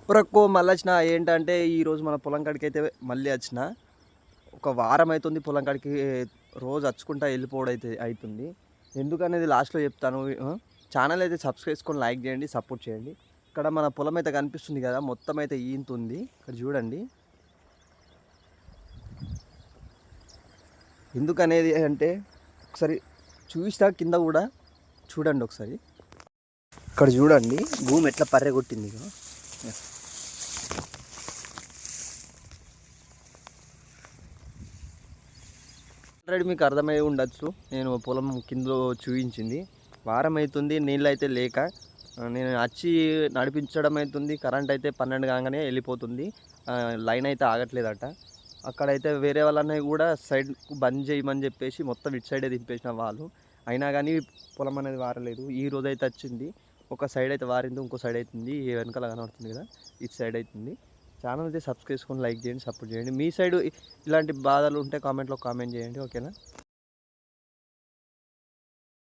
ప్రక్కో మళ్ళీ వచ్చిన ఏంటంటే ఈరోజు మన పొలం కాడికి అయితే మళ్ళీ వచ్చిన ఒక వారం అవుతుంది పొలం కాడికి రోజు వచ్చుకుంటా వెళ్ళిపోవడం అయితే అవుతుంది. ఎందుకనేది లాస్ట్లో చెప్తాను. ఛానల్ అయితే సబ్స్క్రైబ్ చేసుకొని లైక్ చేయండి, సపోర్ట్ చేయండి. ఇక్కడ మన పొలం అయితే కనిపిస్తుంది కదా, మొత్తం అయితే ఈంతుంది. ఇక్కడ చూడండి. ఎందుకనేది అంటే ఒకసారి చూస్తా, కింద కూడా చూడండి ఒకసారి. ఇక్కడ చూడండి భూమి ఎట్లా పర్రె కొట్టింది. ఆల్రెడీ మీకు అర్థమై ఉండొచ్చు, నేను పొలం కింద చూపించింది. వారం అవుతుంది నీళ్ళు అయితే లేక నేను వచ్చి నడిపించడం అవుతుంది. కరెంట్ అయితే 12 కాగానే వెళ్ళిపోతుంది. లైన్ అయితే ఆగట్లేదట. అక్కడైతే వేరే వాళ్ళని కూడా సైడ్ బంద్ చేయమని చెప్పేసి మొత్తం ఇటు సైడే దింపేసిన వాళ్ళు. అయినా కానీ పొలం అనేది వారలేదు. ఈ రోజు అయితే వచ్చింది. ఒక సైడ్ అయితే వారింది, ఇంకో సైడ్ అవుతుంది. వెనకాల కనబడుతుంది కదా, ఇటు సైడ్ అవుతుంది. ఛానల్ అయితే సబ్స్క్రైబ్ చేసుకొని లైక్ చేయండి, సపోర్ట్ చేయండి. మీ సైడ్ ఇలాంటి బాధలు ఉంటే కామెంట్లో కామెంట్ చేయండి. ఓకేనా?